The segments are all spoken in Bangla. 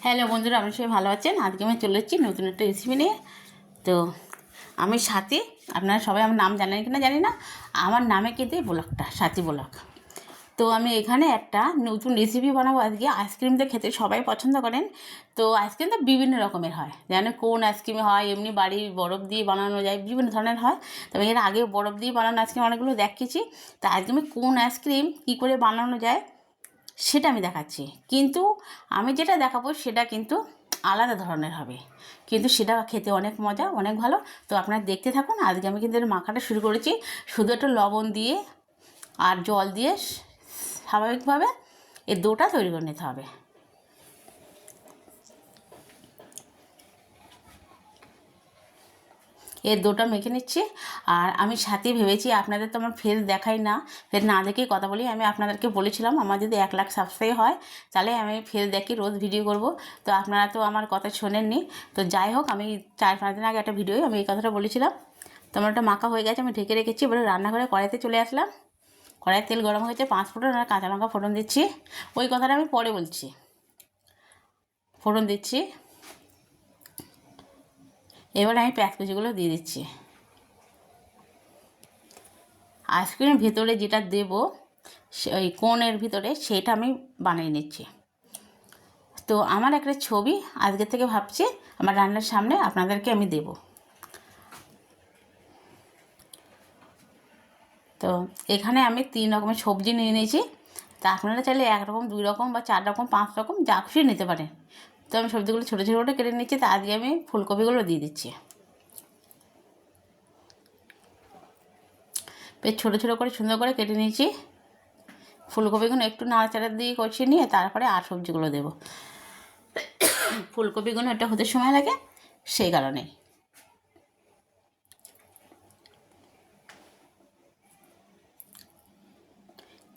হ্যালো বন্ধুরা, আমি সবাই ভালো আছেন। আজকে আমি চলে এসেছি নতুন একটা রেসিপি নিয়ে। তো আমি সাথী, আপনারা সবাই আমার নাম জানেন কিনা জানি না, আমার নামে কিন্তু এই ব্লগটা সাথী ব্লগ। তো আমি এখানে একটা নতুন রেসিপি বানাবো আজকে। আইসক্রিম তো খেতে সবাই পছন্দ করেন। তো আইসক্রিম তো বিভিন্ন রকমের হয়, জানেন কোন আইসক্রিম হয়, এমনি বাড়ির বরফ দিয়ে বানানো যায়, বিভিন্ন ধরনের হয়। তবে এর আগে বরফ দিয়ে বানানো আইসক্রিম অনেকগুলো দেখেছি। তো আজকে আমি কোন আইসক্রিম কী করে বানানো যায় সেটা আমি দেখাচ্ছি। কিন্তু আমি যেটা দেখাবো সেটা কিন্তু আলাদা ধরনের হবে, কিন্তু সেটা খেতে অনেক মজা, অনেক ভালো। তো আপনারা দেখতে থাকুন। আজকে আমি কিন্তু এর মাখাটা শুরু করেছি শুধু একটা লবণ দিয়ে আর জল দিয়ে স্বাভাবিকভাবে এর ডোটা তৈরি করে নিতে হবে। এর ডোটা মেখে নিচ্ছি। আর আমি সাথে ভেবেছি, আপনাদের তো আমার ফেস দেখাই না, ফেস না দেখেই কথা বলি। আমি আপনাদেরকে বলেছিলাম আমার যদি 1 লাখ সাবস্ক্রাইব হয় তাহলে আমি ফেস দেখি রোজ ভিডিও করব। তো আপনারা তো আমার কথা শোনেননি। তো যাই হোক, আমি 4-5 দিন আগে একটা ভিডিওয় আমি এই কথাটা বলেছিলাম। তো আমার একটা মাখা হয়ে গেছে, আমি ঢেকে রেখেছি। এবারে রান্নাঘরে কড়াইতে চলে আসলাম। কড়াইয়ের তেল গরম হয়েছে, 5 ফোড়ন আর কাঁচা লঙ্কা ফোড়ন দিচ্ছি। ওই কথাটা আমি পরে বলছি। ফোড়ন দিচ্ছি। এবারে আমি পেঁয়াজ কুচিগুলো দিয়ে দিচ্ছি। আইসক্রিমের ভিতরে যেটা দেব, ওই কোনের ভিতরে, সেটা আমি বানিয়ে নিচ্ছি। তো আমার একটা ছবি আজকে থেকে ভাবছি আমার রান্নার সামনে আপনাদেরকে আমি দেব। তো এখানে আমি 3 রকমের সবজি নিয়ে নিয়েছি। তা আপনারা চাইলে 1 রকম, 2 রকম বা 4 রকম, 5 রকম যা খুশি নিতে পারেন। তো আমি সবজিগুলো ছোটো ছোটো করে কেটে নিচ্ছি। তা আজকে আমি ফুলকপিগুলো দিয়ে দিচ্ছি। বেশ ছোটো ছোটো করে সুন্দর করে কেটে নিয়েছি। ফুলকপিগুলো একটু নাড়াচাড়া দিয়ে কষিয়ে নিয়ে তারপরে আর সবজিগুলো দেবো। ফুলকপিগুলো এটা হতে সময় লাগে, সেই কারণে।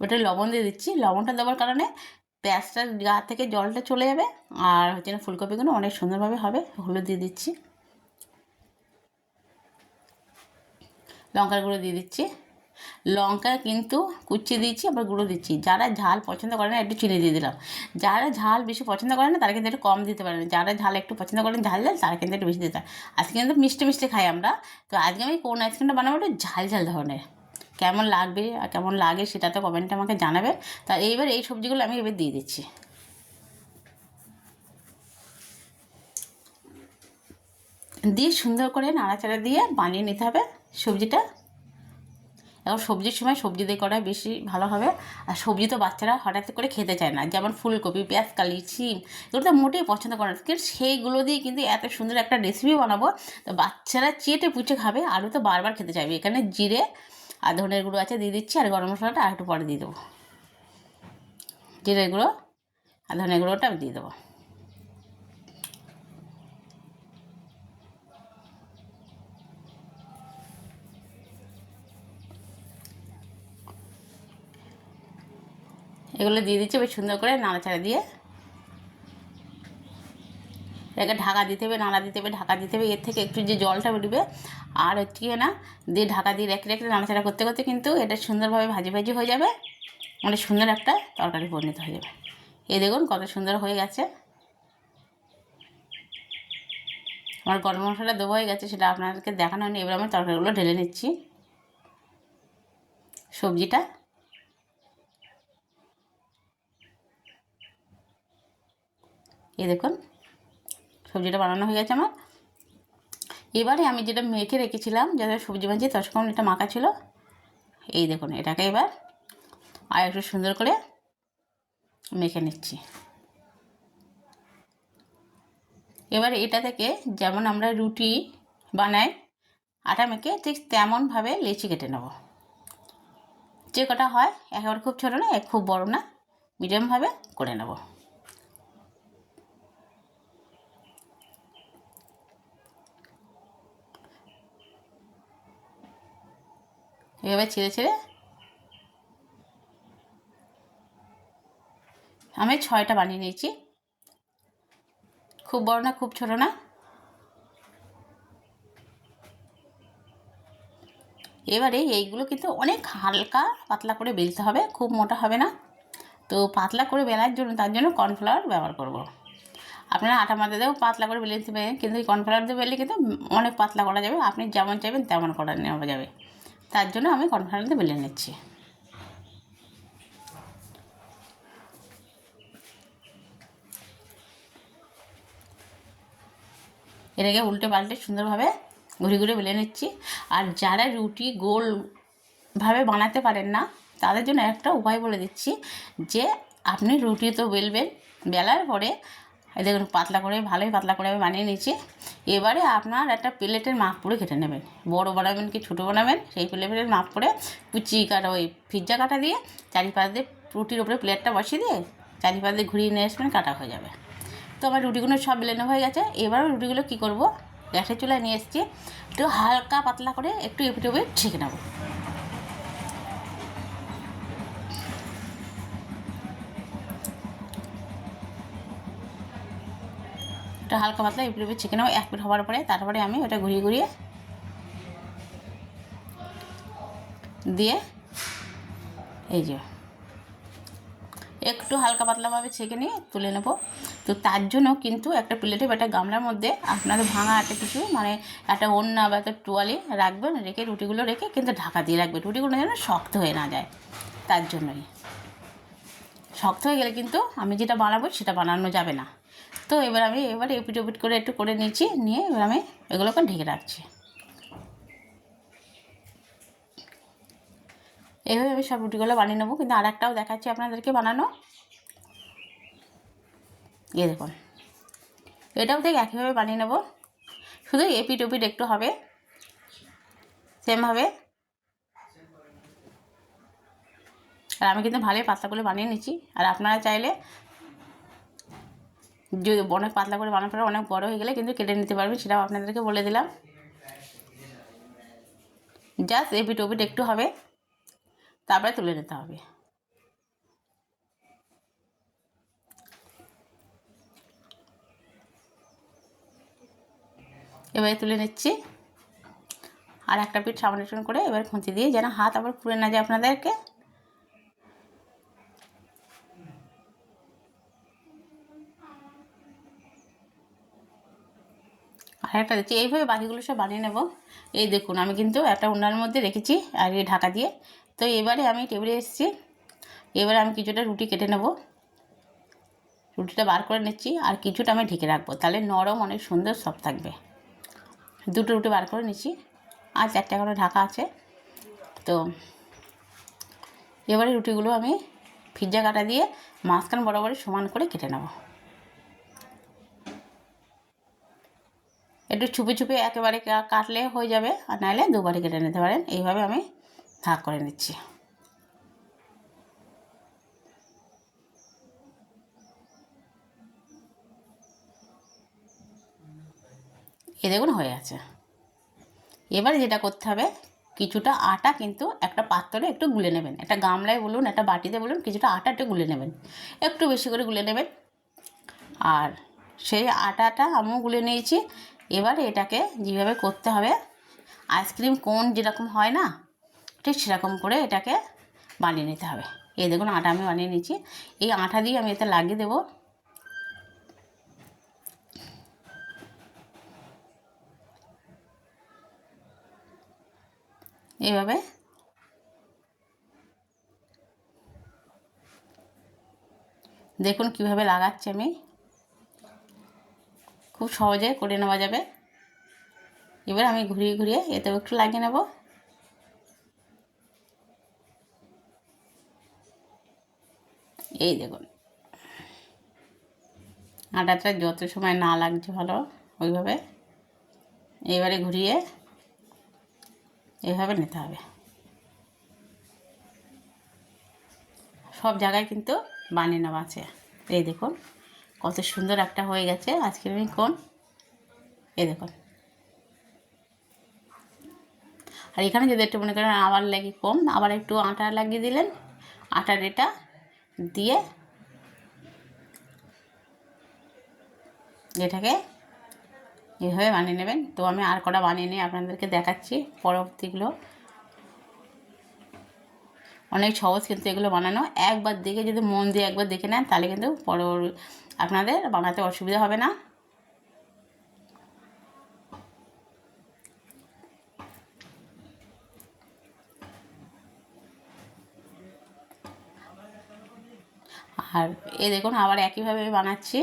ওটা লবণ দিয়ে দিচ্ছি। লবণটা দেওয়ার কারণে পেঁয়াজটার গা থেকে জলটা চলে যাবে, আর হচ্ছে না ফুলকপিগুলো অনেক সুন্দরভাবে হবে। হলুদ দিয়ে দিচ্ছি, লঙ্কার গুঁড়ো দিয়ে দিচ্ছি। লঙ্কা কিন্তু কুচিয়ে দিচ্ছি, আবার গুঁড়ো দিচ্ছি। যারা ঝাল পছন্দ করে না একটু চিনি দিয়ে দিলাম। যারা ঝাল বেশি পছন্দ করে না তারা কিন্তু একটু কম দিতে পারেন। যারা ঝাল একটু পছন্দ করেন ঝাল ঝাল, তারা কিন্তু একটু বেশি দিতে হয়। আজকে কিন্তু মিষ্টি মিষ্টি খাই আমরা। তো আজকে আমি কোন আইসক্রিমটা বানাবো একটু ঝাল ঝাল ধরনের। কেমন লাগবে আর কেমন লাগে সেটা তো কমেন্টে আমাকে জানাবেন। তা এইবার এই সবজিগুলো আমি এবার দিয়ে দিচ্ছি। দিয়ে সুন্দর করে নাড়াচাড়া দিয়ে বানিয়ে নিতে হবে সবজিটা। এখন সবজির সময় সবজি দিয়ে করা বেশি ভালো হবে। আর সবজি তো বাচ্চারা হঠাৎ করে খেতে চায় না, যেমন ফুলকপি, পেঁয়াজকালি, শিম, এগুলো তো মোটেই পছন্দ করে না। কিন্তু সেইগুলো দিয়ে কিন্তু এত সুন্দর একটা রেসিপি বানাবো, তো বাচ্চারা চেটে পুচে খাবে, আরও তো বারবার খেতে চাইবে। এখানে জিরে আর ধনের গুঁড়ো আছে, দিয়ে দিচ্ছি। আর গরম মশলাটা আর একটু পরে দিয়ে দেবো। জিরে গুঁড়ো আর ধনের গুঁড়োটা আমি দিয়ে দেবো। এগুলো দিয়ে দিচ্ছি। বেশ সুন্দর করে নাড়াচাড়া দিয়ে এটাকে ঢাকা দিতে হবে, নাড়া দিতে হবে, ঢাকা দিতে হবে। এর থেকে একটু যে জলটা বেরোবে আর হচ্ছে না, দিয়ে ঢাকা দিয়ে রেখে রেখে নাড়াচাড়া করতে করতে কিন্তু এটা সুন্দরভাবে ভাজি ভাজি হয়ে যাবে। অনেক সুন্দর একটা তরকারি পরিণত হয়ে যাবে। এই দেখুন কত সুন্দর হয়ে গেছে। আমার গরম মশলা দেবো হয়ে গেছে, সেটা আপনাদেরকে দেখানো হয়নি। এবার আমি তরকারিগুলো ঢেলে নিচ্ছি। সবজিটা এই দেখুন, সবজিটা বানানো হয়ে গেছে আমার। এবারে আমি যেটা মেখে রেখেছিলাম, যাতে সবজি ভাজি তখন এটা মাখা ছিল, এই দেখুন এটাকে এবার আর একটু সুন্দর করে মেখে নিচ্ছি। এবার এটা থেকে যেমন আমরা রুটি বানাই আটা মেখে, ঠিক তেমনভাবে লেচি কেটে নেব। যে কটা হয়, একেবারে খুব ছোটো না, খুব বড় না, মিডিয়ামভাবে করে নেব। এভাবে ছেড়ে ছেড়ে আমি 6টা বানিয়ে নিয়েছি। খুব বড় না, খুব ছোটো না। এবারে এইগুলো কিন্তু অনেক হালকা পাতলা করে বেলতে হবে, খুব মোটা হবে না। তো পাতলা করে বেলার জন্য, তার জন্য কর্নফ্লাওয়ার ব্যবহার করব। আপনারা আটা ময়দা দিয়েও পাতলা করে বেলে নিতে পারেন, কিন্তু এই কর্নফ্লাওয়ার দিয়ে বেললে কিন্তু অনেক পাতলা করা যাবে, আপনি যেমন চাইবেন তেমন করে নেওয়া যাবে। তার জন্য আমি কর্নফ্লাওয়ার দিয়ে বেলে নিচ্ছি। এটাকে উল্টে পাল্টে সুন্দরভাবে ঘুরে ঘুরে বেলে নিচ্ছি। আর যারা রুটি গোলভাবে বানাতে পারেন না, তাদের জন্য একটা উপায় বলে দিচ্ছি, যে আপনি রুটি তো বেলবেন, বেলার পরে দেখুন পাতলা করে, ভালোই পাতলা করে আমি বানিয়ে নিয়েছি। এবারে আপনার একটা প্লেটের মাপ করে কেটে নেবেন, বড় বানাবেন কি ছোটো বানাবেন, সেই প্লেটের মাপ করে কুচি কাটা ওই পিৎজা কাটা দিয়ে চারিপাশ দিয়ে রুটির ওপরে প্লেটটা বসিয়ে দিয়ে চারিপাশ দিয়ে ঘুরিয়ে নিয়ে আসবেন, কাটা হয়ে যাবে। তো আমার রুটিগুলো সব বেলানো হয়ে গেছে। এবার রুটিগুলো কী করব, গ্যাসের চুলায় নিয়ে এসেছি, একটু হালকা পাতলা করে একটু এপিট ওপিট ছেঁকে নেব। একটু হালকা পাতলা এপিট ওপিট ছেঁকে নেব। এক পিঠ হওয়ার পরে তারপরে আমি ওটা ঘুরিয়ে ঘুরিয়ে দিয়ে এই যে একটু হালকা পাতলাভাবে ছেঁকে নিয়ে তুলে নেব। তো তার জন্য কিন্তু একটা প্লেটে বা একটা গামলার মধ্যে আপনাদের ভাঙা একটা কিছু মানে একটা ওড়না বা একটা টোয়ালি রাখবেন, রেখে রুটিগুলো রেখে কিন্তু ঢাকা দিয়ে রাখবেন, রুটিগুলো যেন শক্ত হয়ে না যায়। তার জন্যই, শক্ত হয়ে গেলে কিন্তু আমি যেটা বানাবো সেটা বানানো যাবে না। তো এবার আমি এপিট ওপিট করে একটু করে নিচ্ছি, নিয়ে এবার আমি এগুলোকে ঢেকে রাখছি। এইভাবে আমি সব রুটিগুলো বানিয়ে নেবো। কিন্তু আর একটাও দেখাচ্ছি আপনাদেরকে বানানো, দেখুন এটাও ঠিক একইভাবে বানিয়ে নেব, শুধু এপিট ওপিট একটু হবে সেমভাবে। আর আমি কিন্তু ভালোই পাতলা করে বানিয়ে নিচ্ছি। আর আপনারা চাইলে যদি অনেক পাতলা করে বানানোর পরে অনেক বড় হয়ে গেলে কিন্তু কেটে নিতে পারবেন, সেটাও আপনাদেরকে বলে দিলাম। জাস্ট এপিট ওপিট একটু হবে, তারপরে তুলে নিতে হবে। এবারে তুলে নিচ্ছি। আর একটা পিঠ সামনে সামনে করে এবার খুঁতি দিয়ে, যেন হাত আবার পুড়ে না যায় আপনাদেরকে। আর একটা দিচ্ছি, এইভাবে বাকিগুলো সব বানিয়ে নেব। এই দেখুন আমি কিন্তু একটা উনার মধ্যে রেখেছি আর এই ঢাকা দিয়ে। তো এবারে আমি টেবিলে এসেছি, এবারে আমি কিছুটা রুটি কেটে নেব, রুটিটা বার করে নিচ্ছি আর কিছুটা আমি ঢেকে রাখবো, তাহলে নরম অনেক সুন্দর সব থাকবে। দুটো রুটি বার করে নিচ্ছি, আর চারটে এখনো ঢাকা আছে। তো এবারে রুটিগুলো আমি পিৎজা কাটা দিয়ে মাঝখান বরাবর সমান করে কেটে নেব। একটু ছুপে ছুপে একেবারে কাটলে হয়ে যাবে, আর নাহলে দুবারে কেটে নিতে পারেন। এইভাবে আমি ভাগ করে নিচ্ছি। এ দেখুন হয়ে আছে। এবারে যেটা করতে হবে, কিছুটা আটা কিন্তু একটা পাত্রে একটু গুলে নেবেন, একটা গামলায় বলুন একটা বাটিতে বলুন, কিছুটা আটা একটু গুলে নেবেন, একটু বেশি করে গুলে নেবেন। আর সেই আটাটা আমিও গুলে নিয়েছি। এবারে এটাকে যেভাবে করতে হবে, আইসক্রিম কোন যেরকম হয় না, ঠিক সেরকম করে এটাকে বানিয়ে নিতে হবে। এই দেখুন আটা আমি বানিয়ে নিয়েছি, এই আটা দিয়ে আমি এতে লাগিয়ে দেবো। এইভাবে দেখুন কিভাবে লাগাচ্ছি আমি, খুব সহজে করে নেওয়া যাবে। এবার আমি ঘুরিয়ে ঘুরিয়ে এতেও একটু লাগিয়ে নেব। এই দেখুন আটাটা যত সময় না লাগছে ভালো ওইভাবে এবারে ঘুরিয়ে এইভাবে নিতে হবে। সব জায়গায় কিন্তু বানিয়ে নেওয়া আছে। এই দেখুন কত সুন্দর একটা হয়ে গেছে আইসক্রিম কোন, এই দেখুন। আর এখানে যদি একটু মনে করেন আবার লাগে কম, আবার একটু আটা লাগিয়ে দিলেন, আটার এটা দিয়ে এটাকে এভাবে বানিয়ে নেবেন। তো আমি আর কটা বানিয়ে নিয়ে আপনাদেরকে দেখাচ্ছি পরবর্তীগুলো। অনেক সহজ কিন্তু এগুলো বানানো। একবার দেখে যদি মন দিয়ে একবার দেখে নেন তাহলে কিন্তু আপনাদের বানাতে অসুবিধা হবে না। আর এই দেখুন আবার একইভাবে আমি বানাচ্ছি।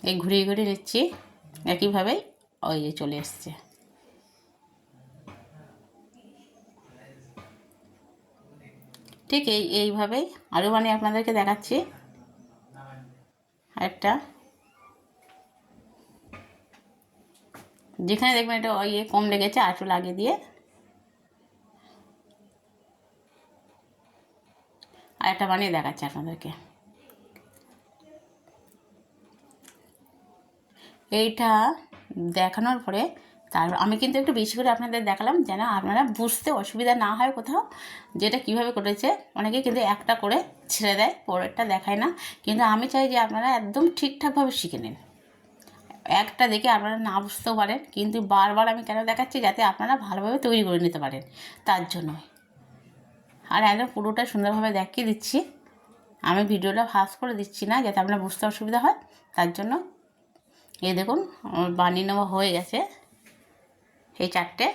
এই ঘুরিয়ে ঘুরিয়ে নিচ্ছি একইভাবেই, ওই যে চলে এসছে। ঠিক এইভাবেই আরও বানিয়ে আপনাদেরকে দেখাচ্ছি। আরেকটা যেখানে দেখবেন এটা কম লেগেছে আরেকটু লাগিয়ে দিয়ে আরেকটা বানিয়ে দেখাচ্ছি আপনাদেরকে। এইটা দেখানোর পরে তারপর আমি কিন্তু একটু বেশি করে আপনাদের দেখালাম যেন আপনারা বুঝতে অসুবিধা না হয় কোথাও, যেটা কিভাবে করেছে। অনেকে কিন্তু একটা করে ছেড়ে দেয়, পরেরটা দেখায় না, কিন্তু আমি চাই যে আপনারা একদম ঠিকঠাকভাবে শিখে নিন। একটা দেখে আপনারা না বুঝতেও পারেন, কিন্তু বারবার আমি কেন দেখাচ্ছি যাতে আপনারা ভালোভাবে তৈরি করে নিতে পারেন, তার জন্য। আর একদম পুরোটা সুন্দরভাবে দেখিয়ে দিচ্ছি, আমি ভিডিওটা ফাস্ট করে দিচ্ছি না যাতে আপনার বুঝতে অসুবিধা হয়, তার জন্য। এই দেখুন আমার বানিয়ে নেওয়া হয়ে গেছে এই 4টে।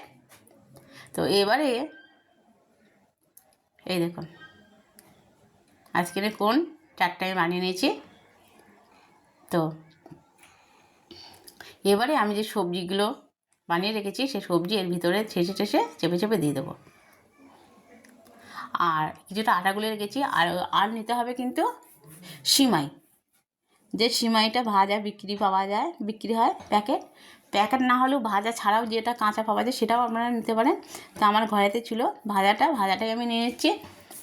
তো এবারে এই দেখুন আজকের কোন 4টে আমি বানিয়ে নিয়েছি। তো এবারে আমি যে সবজিগুলো বানিয়ে রেখেছি সেই সবজি এর ভিতরে ঠেসে ঠেসে চেপে চেপে দিয়ে দেবো। আর কিছুটা আটা গুলে রেখেছি। আর নিতে হবে কিন্তু সিমাই, যে সিমাইটা ভাজা বিক্রি হয় প্যাকেট না হলেও ভাজা ছাড়াও যেটা কাঁচা পাওয়া যায় সেটাও আপনারা নিতে পারেন। তো আমার ঘরেতে ছিল ভাজাটাই আমি নিয়ে নিচ্ছি,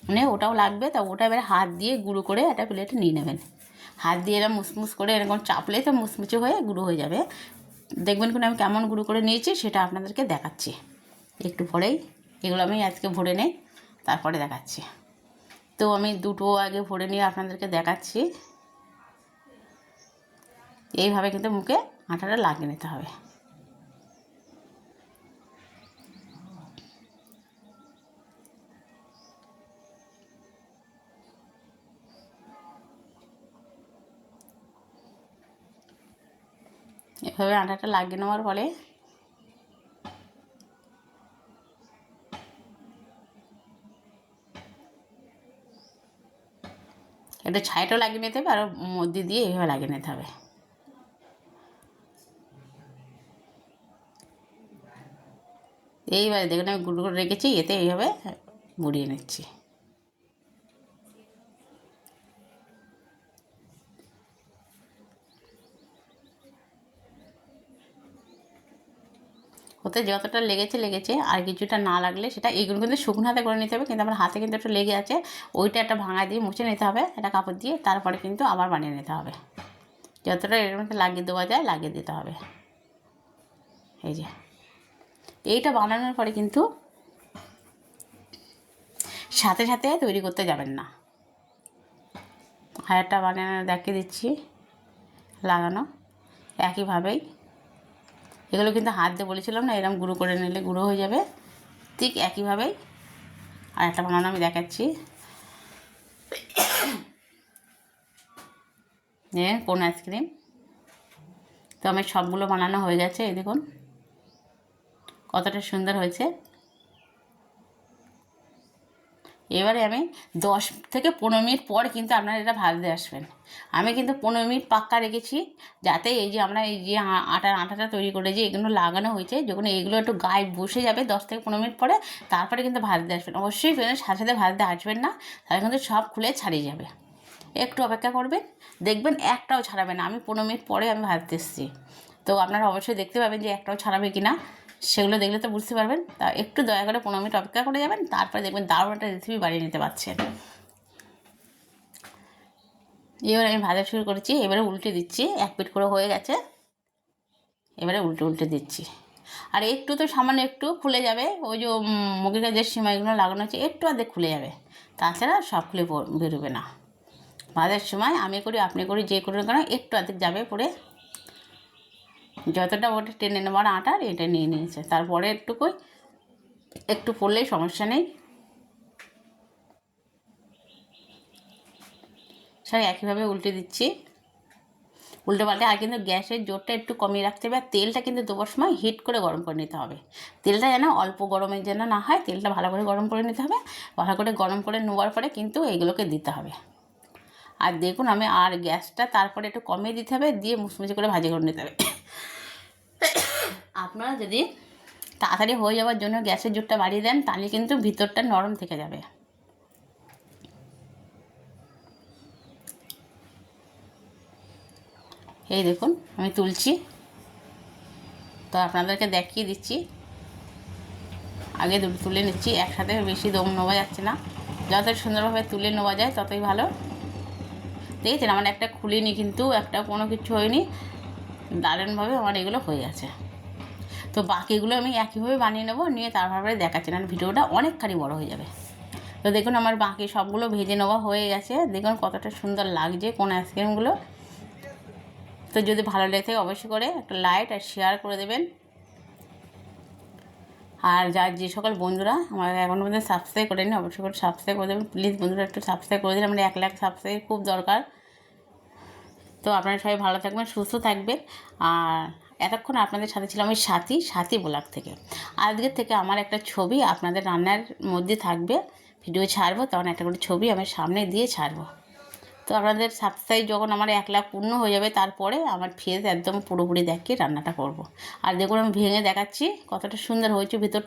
মানে ওটাও লাগবে। তা ওটা এবারে হাত দিয়ে গুঁড়ো করে একটা প্লেটে নিয়ে নেবেন। হাত দিয়ে এরকম মুসমুস করে এরকম চাপলে তো মুচমুচে হয়ে গুঁড়ো হয়ে যাবে। দেখবেন কোনো আমি কেমন গুঁড়ো করে নিয়েছি সেটা আপনাদেরকে দেখাচ্ছি একটু পরেই। এগুলো আমি আজকে ভরে নেই, তারপরে দেখাচ্ছি। তো আমি দুটো আগে ভরে নিয়ে আপনাদেরকে দেখাচ্ছি। এইভাবে কিন্তু মুখে আটাটা লাগিয়ে নিতে হবে। এভাবে আটাটা লাগিয়ে নেওয়ার পরে একটা ছাইটাও লাগিয়ে নিতে হবে, আর মধ্যে দিয়ে এইভাবে লাগিয়ে নিতে হবে। এইবারে দেখুন আমি গুঁড়ো করে রেখেছি, এতে এইভাবে বুড়িয়ে নিচ্ছি। ওতে যতটা লেগেছে, আর কিছুটা না লাগলে সেটা এইগুলো কিন্তু শুকনো হাতে করে নিতে হবে, কিন্তু আমার হাতে কিন্তু একটু লেগে আছে, ওইটা একটা ভাঙা দিয়ে মুছে নিতে হবে একটা কাপড় দিয়ে, তারপরে কিন্তু আবার বানিয়ে নিতে হবে। যতটা এর মধ্যে লাগিয়ে দেওয়া যায় লাগিয়ে দিতে হবে। এই যে এইটা বানানোর পরে কিন্তু সাথে সাথে তৈরি করতে যাবেন না। আর একটা বানানো দেখিয়ে দিচ্ছি লাগানো একইভাবেই। এগুলো কিন্তু হাত দিয়ে বলেছিলাম না, এরকম গুঁড়ো করে নিলে গুঁড়ো হয়ে যাবে, ঠিক একইভাবেই আর একটা বানানো আমি দেখাচ্ছি। কোন আইসক্রিম। তো আমার সবগুলো বানানো হয়ে গেছে, এই দেখুন কতটা সুন্দর হয়েছে। এবারে আমি 10 থেকে 15 মিনিট পর কিন্তু আপনারা এটা ভাজতে আসবেন। আমি কিন্তু 15 মিনিট পাক্কা রেখেছি, যাতে এই যে আমরা এই যে আটাটা তৈরি করেছি এগুলো লাগানো হয়েছে, যখন এগুলো একটু গায়ে বসে যাবে 10 থেকে 15 মিনিট পরে, তারপরে কিন্তু ভাজতে আসবেন। অবশ্যই সাথে সাথে ভাজতে আসবেন না, তাহলে কিন্তু সব খুলে ছাড়িয়ে যাবে। একটু অপেক্ষা করবেন, দেখবেন একটাও ছাড়াবে না। আমি 15 মিনিট পরে আমি ভাজতে এসেছি, তো আপনারা অবশ্যই দেখতে পাবেন যে একটাও ছাড়াবে কি না, সেগুলো দেখলে তো বুঝতে পারবেন। তা একটু দয়া করে 15 মিনিট অপেক্ষা করে যাবেন, তারপরে দেখবেন দারুণ একটা রেসিপি বানিয়ে নিতে পারছেন। এবার আমি ভাজা শুরু করেছি, এবারে উল্টে দিচ্ছি। এক পিঠ করে হয়ে গেছে, এবারে উল্টে দিচ্ছি। আর একটু তো সামান্য একটু খুলে যাবে, ওই যে মুগের যে সিমাইগুলো লাগানো হচ্ছে একটু আধে খুলে যাবে, তাছাড়া সব খুলে বেরোবে না। ভাজার সময় আমি করি আপনি করি যে করি কেন একটু অর্ধেক যাবে পরে, যতটা ওটা টেনে নেবার আটার এটা নিয়ে নিয়েছে, তারপরে একটু পড়লেই সমস্যা নেই। সব একইভাবে উল্টে দিচ্ছি, উল্টে পাল্টে। আর কিন্তু গ্যাসের জোরটা একটু কমিয়ে রাখতে হবে, আর তেলটা কিন্তু দেওয়ার সময় হিট করে গরম করে নিতে হবে। তেলটা যেন অল্প গরমের যেন না হয়, তেলটা ভালো করে গরম করে নিতে হবে। ভালো করে গরম করে নেওয়ার পরে কিন্তু এইগুলোকে দিতে হবে। আর দেখুন আমি আর গ্যাসটা তারপরে একটু কমিয়ে দিতে হবে, দিয়ে মুচমুচে করে ভাজি করে নিতে হবে। আপনারা যদি তাড়াতাড়ি হয়ে যাওয়ার জন্য গ্যাসের জোরটা বাড়িয়ে দেন, তাহলে কিন্তু ভিতরটা নরম থেকে যাবে। এই দেখুন আমি তুলছি, তো আপনাদেরকে দেখিয়ে দিচ্ছি। আগে তুলে নিচ্ছি একসাথে, বেশি দম নেওয়া যাচ্ছে না, যত সুন্দরভাবে তুলে নেওয়া যায় ততই ভালো। দেখেছেন আমার একটা খুলিনি, কিন্তু একটা কোনো কিছু হয়নি, দারুণভাবে আমার এগুলো হয়ে গেছে। তো বাকিগুলো আমি একইভাবে বানিয়ে নেবো, নিয়ে তারপরে দেখাচ্ছি, না ভিডিওটা অনেকখানি বড় হয়ে যাবে। তো দেখুন আমার বাকি সবগুলো ভেজে নেওয়া হয়ে গেছে, দেখুন কতটা সুন্দর লাগছে কোন আইসক্রিমগুলো। তো যদি ভালো লেগে থাকে অবশ্যই করে একটা লাইক আর শেয়ার করে দেবেন। আর যে সকল বন্ধুরা আমার এখনও পর্যন্ত সাবস্ক্রাইব করেনি অবশ্যই করে সাবস্ক্রাইব করে দেবেন প্লিজ বন্ধুরা, একটু সাবস্ক্রাইব করে দিন, আমরা 1 লাখ সাবস্ক্রাইব খুব দরকার। তো আপনারা সবাই ভালো থাকবেন, সুস্থ থাকবেন। আর এতক্ষণ আপনাদের সাথে ছিলাম আমি সাথী ব্লগ থেকে। আজকের থেকে আমার একটা ছবি আপনাদের রান্নার মধ্যে থাকবে, ভিডিও ছাড়বো তখন একটা করে ছবি আমি সামনে দিয়ে ছাড়বো। তো আপনাদের সাবস্ক্রাইব যখন আমার 1 লাখ পূর্ণ হয়ে যাবে, তারপরে আমার ফেস একদম পুরোপুরি দেখিয়ে রান্নাটা করব। আর দেখুন আমি ভেঙে দেখাচ্ছি কতটা সুন্দর হয়েছে ভিতর।